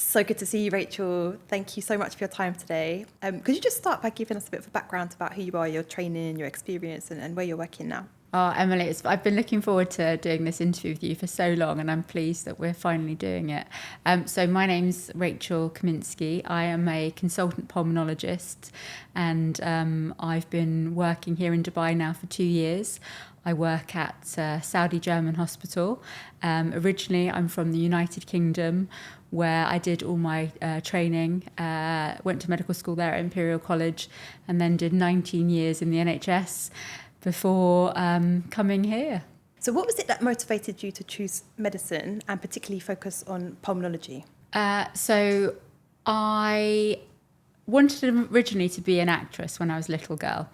So good to see you, Rachel. Thank you so much for your time today. Could you just start by giving us a bit of a background about who you are, your training, your experience, and where you're working now? Oh, Emily, I've been looking forward to doing this interview with you for so long, and I'm pleased that we're finally doing it. So my name's Rachel Kaminski. I am a consultant pulmonologist, and I've been working here in Dubai now for 2 years. I work at Saudi German Hospital. Originally, I'm from the United Kingdom, where I did all my training, went to medical school there at Imperial College, and then did 19 years in the NHS before coming here. So what was it that motivated you to choose medicine and particularly focus on pulmonology? So I wanted originally to be an actress when I was a little girl.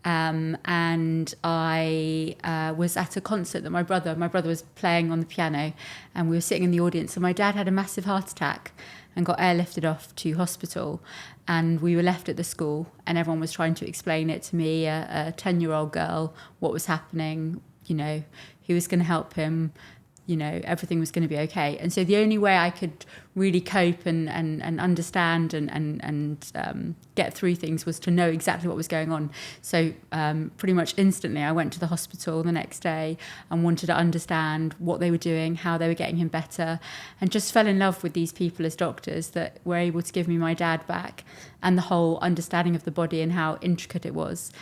And I was at a concert that my brother was playing on the piano, and we were sitting in the audience, and my dad had a massive heart attack and got airlifted off to hospital, and we were left at the school, and everyone was trying to explain it to me, a 10-year-old girl, what was happening, who was going to help him, everything was going to be okay. And so the only way I could really cope and understand and get through things was to know exactly what was going on. So pretty much instantly I went to the hospital the next day and wanted to understand what they were doing, how they were getting him better, and just fell in love with these people as doctors that were able to give me my dad back and the whole understanding of the body and how intricate it was.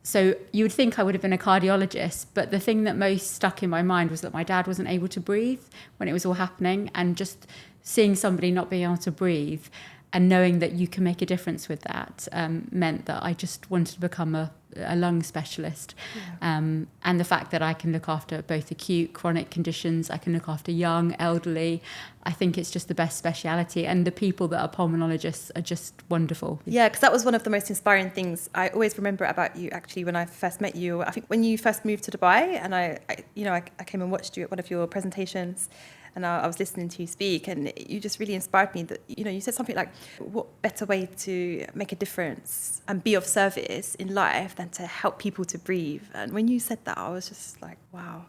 So you would think I would have been a cardiologist, but the thing that most stuck in my mind was that my dad wasn't able to breathe when it was all happening, and just seeing somebody not being able to breathe and knowing that you can make a difference with that meant that I just wanted to become a lung specialist. Yeah. And the fact that I can look after both acute, chronic conditions, I can look after young, elderly, I think it's just the best speciality, and the people that are pulmonologists are just wonderful. Yeah, because that was one of the most inspiring things I always remember about you, actually, when I first met you. I think when you first moved to Dubai, and I came and watched you at one of your presentations, and I was listening to you speak, and you just really inspired me that, you said something like, what better way to make a difference and be of service in life than to help people to breathe? And when you said that, I was just like, wow.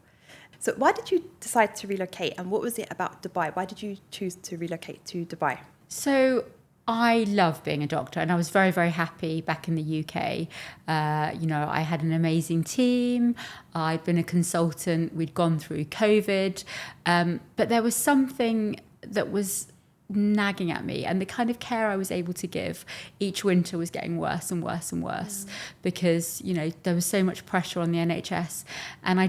So why did you decide to relocate, and what was it about Dubai? Why did you choose to relocate to Dubai? So I love being a doctor, and I was very, very happy back in the UK. I had an amazing team. I'd been a consultant. We'd gone through COVID. But there was something that was nagging at me, and the kind of care I was able to give each winter was getting worse and worse and worse because there was so much pressure on the NHS, and I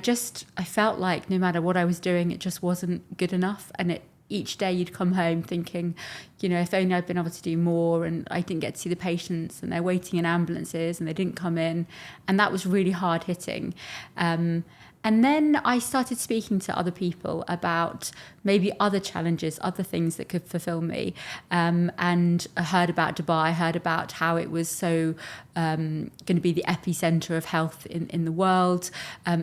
felt like no matter what I was doing, it just wasn't good enough. And each day you'd come home thinking, if only I'd been able to do more, and I didn't get to see the patients, and they're waiting in ambulances and they didn't come in, and that was really hard hitting. And then I started speaking to other people about maybe other challenges, other things that could fulfill me. And I heard about Dubai, heard about how it was so going to be the epicenter of health in the world,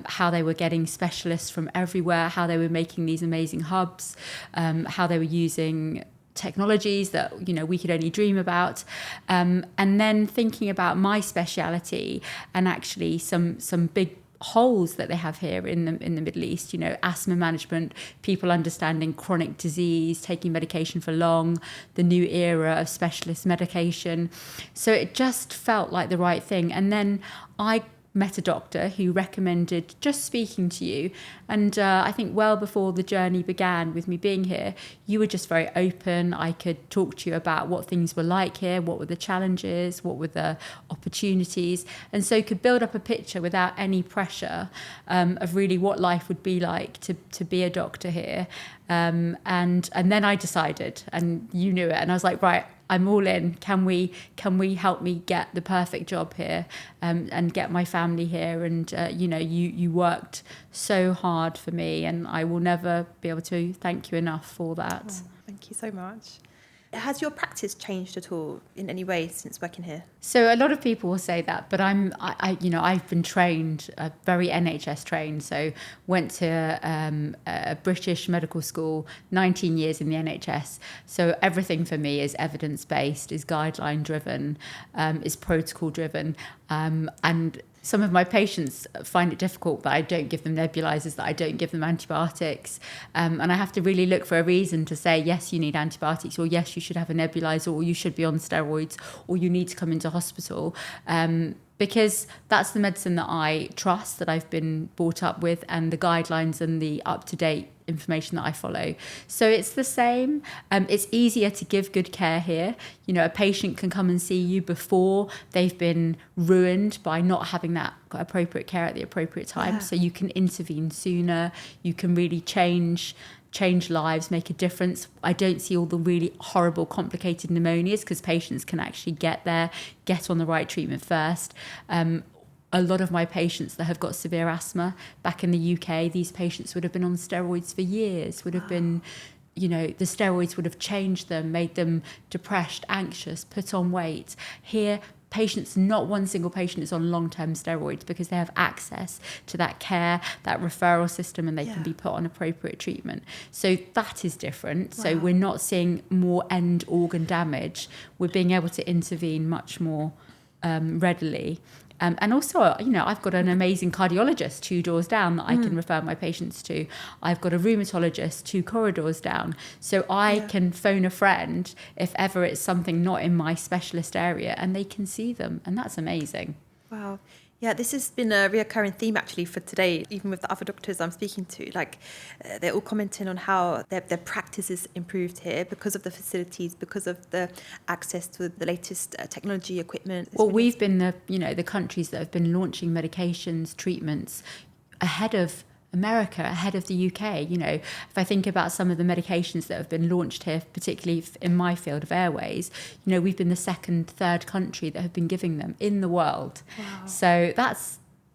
how they were getting specialists from everywhere, how they were making these amazing hubs, how they were using technologies that we could only dream about, and then thinking about my speciality and actually some big holes that they have here in the Middle East, asthma management, people understanding chronic disease, taking medication for long, the new era of specialist medication. So it just felt like the right thing. And then I met a doctor who recommended just speaking to you, and I think well before the journey began with me being here, you were just very open. I could talk to you about what things were like here, what were the challenges, what were the opportunities, and so could build up a picture without any pressure of really what life would be like to be a doctor here. And then I decided, and you knew it, and I was like, right, I'm all in. Can we help me get the perfect job here, and get my family here? And you worked so hard for me, and I will never be able to thank you enough for that. Oh, thank you so much. Has your practice changed at all in any way since working here? So a lot of people will say that, but I've been trained, very NHS trained. So went to a British medical school, 19 years in the NHS. So everything for me is evidence based, is guideline driven, is protocol driven, and Some of my patients find it difficult that I don't give them nebulizers, that I don't give them antibiotics. And I have to really look for a reason to say, yes, you need antibiotics, or yes, you should have a nebulizer, or you should be on steroids, or you need to come into hospital. Because that's the medicine that I trust, that I've been brought up with, and the guidelines and the up-to-date information that I follow. So it's the same. It's easier to give good care here. You know, a patient can come and see you before they've been ruined by not having that appropriate care at the appropriate time. Yeah. So you can intervene sooner. You can really change lives, make a difference. I don't see all the really horrible, complicated pneumonias because patients can actually get on the right treatment first. A lot of my patients that have got severe asthma back in the UK, these patients would have been on steroids for years, would have been, you know, the steroids would have changed them, made them depressed, anxious, put on weight. Here, patients, not one single patient is on long-term steroids because they have access to that care, that referral system, and they can be put on appropriate treatment. So that is different. Wow. So we're not seeing more end organ damage. We're being able to intervene much more readily. And also, you know, I've got an amazing cardiologist 2 doors down that I can refer my patients to. I've got a rheumatologist 2 corridors down. So I can phone a friend if ever it's something not in my specialist area, and they can see them. And that's amazing. Wow. Yeah, this has been a reoccurring theme actually for today, even with the other doctors I'm speaking to. Like, they're all commenting on how their practice is improved here because of the facilities, because of the access to the latest technology, equipment. Well, we've been the countries that have been launching medications, treatments ahead of America, ahead of the UK. You know, if I think about some of the medications that have been launched here, particularly in my field of airways, you know, we've been the 2nd, 3rd country that have been giving them in the world. Wow. So that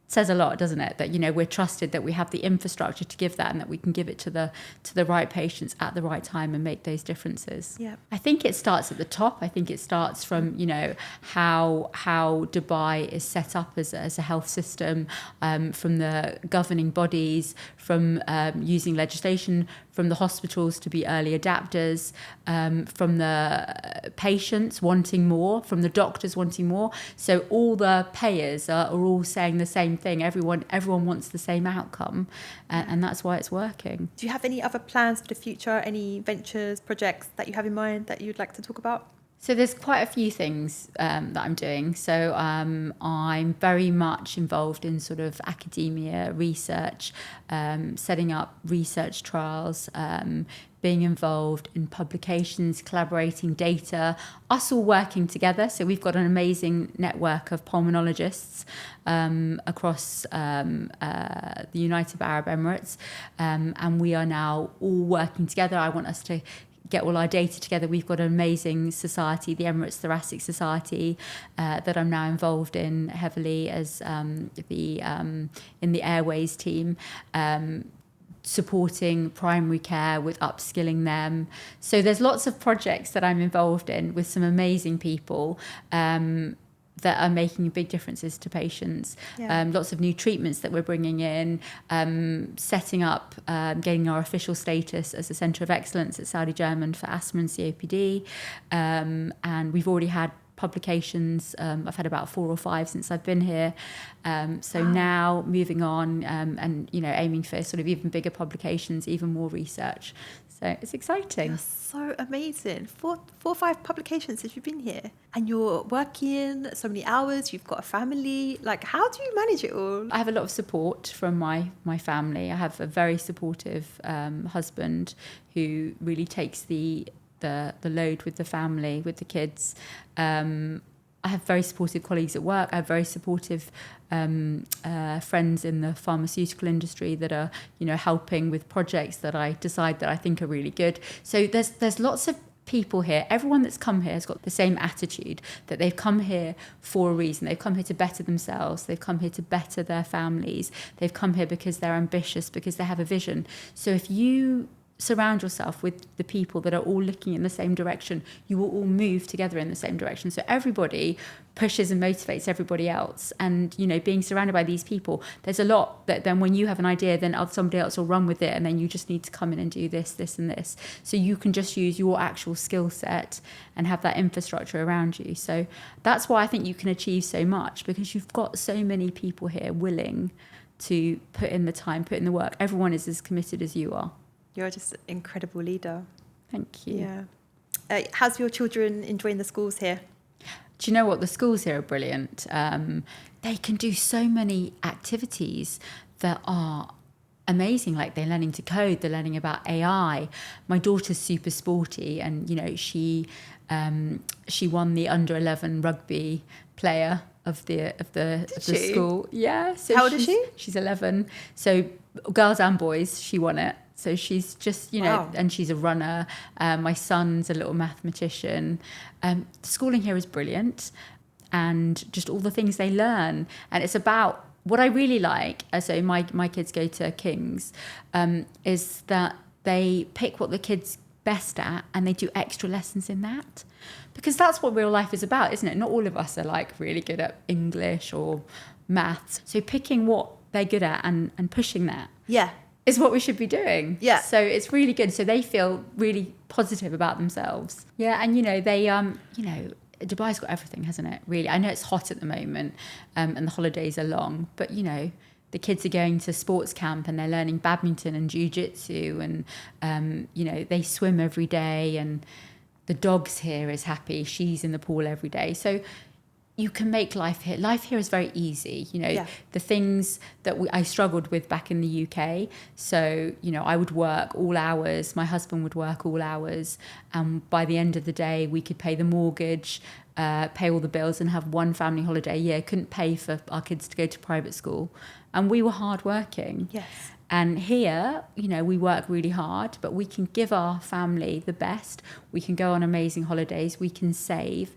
says a lot, doesn't it? That, you know, we're trusted, that we have the infrastructure to give that, and that we can give it to the right patients at the right time and make those differences. Yeah. I think it starts at the top. I think it starts from, you know, how Dubai is set up as a health system, from the governing bodies, from using legislation, from the hospitals to be early adapters, from the patients wanting more, from the doctors wanting more. So all the payers are all saying the same thing. Everyone wants the same outcome, and that's why it's working. Do you have any other plans for the future? Any ventures, projects that you have in mind that you'd like to talk about? So there's quite a few things that I'm doing. So I'm very much involved in sort of academia, research, setting up research trials, being involved in publications, collaborating data, us all working together. So we've got an amazing network of pulmonologists across the United Arab Emirates, and we are now all working together. I want us to get all our data together. We've got an amazing society, the Emirates Thoracic Society, that I'm now involved in heavily as in the airways team, supporting primary care with upskilling them. So there's lots of projects that I'm involved in with some amazing people that are making big differences to patients. Lots of new treatments that we're bringing in, setting up, getting our official status as a centre of excellence at Saudi German for asthma and COPD. And we've already had publications. I've had about 4 or 5 since I've been here. So now moving on and, you know, aiming for sort of even bigger publications, even more research. So it's exciting. You're so amazing. 4 or 5 publications since you've been here, and you're working so many hours. You've got a family. Like, how do you manage it all? I have a lot of support from my family. I have a very supportive husband who really takes the load with the family, with the kids. I have very supportive colleagues at work. I have very supportive friends in the pharmaceutical industry that are, you know, helping with projects that I decide that I think are really good. So there's lots of people here. Everyone that's come here has got the same attitude, that they've come here for a reason. They've come here to better themselves. They've come here to better their families. They've come here because they're ambitious, because they have a vision. So if you surround yourself with the people that are all looking in the same direction, you will all move together in the same direction. So everybody pushes and motivates everybody else. And, you know, being surrounded by these people, there's a lot that then when you have an idea, then somebody else will run with it. And then you just need to come in and do this, this and this. So you can just use your actual skill set and have that infrastructure around you. So that's why I think you can achieve so much, because you've got so many people here willing to put in the time, put in the work. Everyone is as committed as you are. You're just an incredible leader. Thank you. Yeah. How's your children enjoying the schools here? Do you know what? The schools here are brilliant. They can do so many activities that are amazing. Like they're learning to code, they're learning about AI. My daughter's super sporty, and you know she won the under-11 rugby player of the school. Yeah. So how old is she? She's 11. So girls and boys, she won it. So she's just, you know, Wow. And she's a runner. My son's a little mathematician. The schooling here is brilliant, and just all the things they learn. And it's about what I really like. So my kids go to King's, is that they pick what the kids best at and they do extra lessons in that, because that's what real life is about, isn't it? Not all of us are like really good at English or maths. So picking what they're good at and pushing that. Yeah. Is what we should be doing. Yeah. So it's really good. So they feel really positive about themselves. Yeah. And, you know, they, you know, Dubai's got everything, hasn't it? Really. I know it's hot at the moment, and the holidays are long, but, you know, the kids are going to sports camp and they're learning badminton and jiu-jitsu, and, you know, they swim every day, and the dog's here is happy. She's in the pool every day. So you can make life here is very easy. You know, Yeah. The things that I struggled with back in the UK. So, you know, I would work all hours. My husband would work all hours. And by the end of the day, we could pay the mortgage, pay all the bills, and have one family holiday a year. Couldn't pay for our kids to go to private school. And we were hardworking. Yes. And here, you know, we work really hard, but we can give our family the best. We can go on amazing holidays. We can save.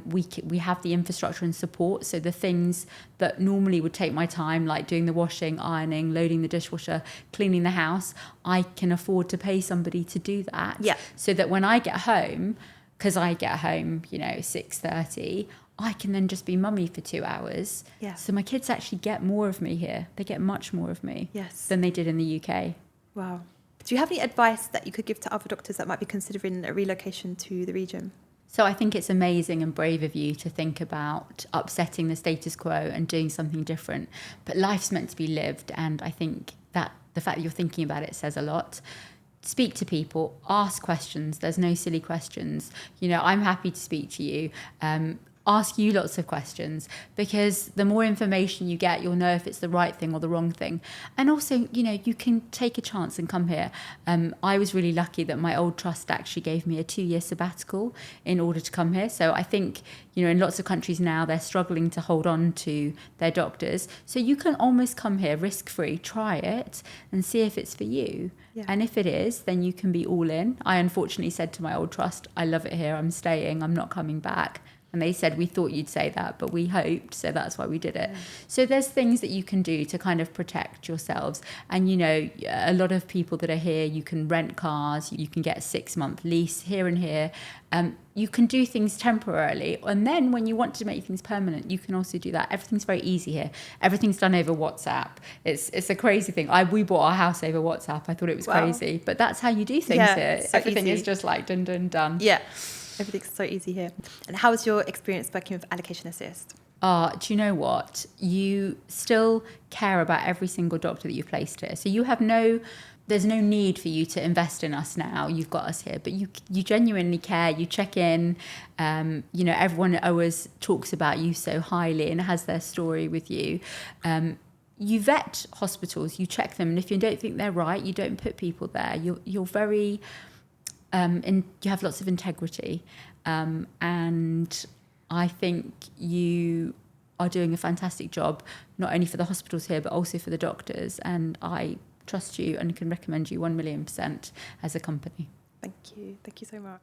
We have the infrastructure and support. So the things that normally would take my time, like doing the washing, ironing, loading the dishwasher, cleaning the house, I can afford to pay somebody to do that. Yeah. So that when I get home, because I get home, you know, 6:30, I can then just be mummy for 2 hours. Yeah. So my kids actually get more of me here. They get much more of me Yes. than they did in the UK. Wow. Do you have any advice that you could give to other doctors that might be considering a relocation to the region? So I think it's amazing and brave of you to think about upsetting the status quo and doing something different. But life's meant to be lived. And I think that the fact that you're thinking about it says a lot. Speak to people, ask questions. There's no silly questions. You know, I'm happy to speak to you. Ask you lots of questions, because the more information you get, you'll know if it's the right thing or the wrong thing. And also, you know, you can take a chance and come here. I was really lucky that my old trust actually gave me a 2-year sabbatical in order to come here. So I think, you know, in lots of countries now, they're struggling to hold on to their doctors. So you can almost come here risk-free, try it and see if it's for you. Yeah. And if it is, then you can be all in. I unfortunately said to my old trust, I love it here, I'm staying, I'm not coming back. And they said, we thought you'd say that, but we hoped, so that's why we did it. So there's things that you can do to kind of protect yourselves. And, you know, a lot of people that are here, you can rent cars, you can get a 6-month lease here and here. You can do things temporarily. And then when you want to make things permanent, you can also do that. Everything's very easy here. Everything's done over WhatsApp. It's a crazy thing. We bought our house over WhatsApp. I thought it was crazy. But that's how you do things here. So Everything easy. is just like done, done, done. Yeah. Everything's so easy here. And how was your experience working with Allocation Assist? Do you know what? You still care about every single doctor that you've placed here. So there's no need for you to invest in us now. You've got us here, but you genuinely care. You check in. You know, everyone always talks about you so highly and has their story with you. You vet hospitals, you check them, and if you don't think they're right, you don't put people there. You're very... and you have lots of integrity, and I think you are doing a fantastic job, not only for the hospitals here but also for the doctors, and I trust you and can recommend you 1,000,000% as a company. Thank you so much.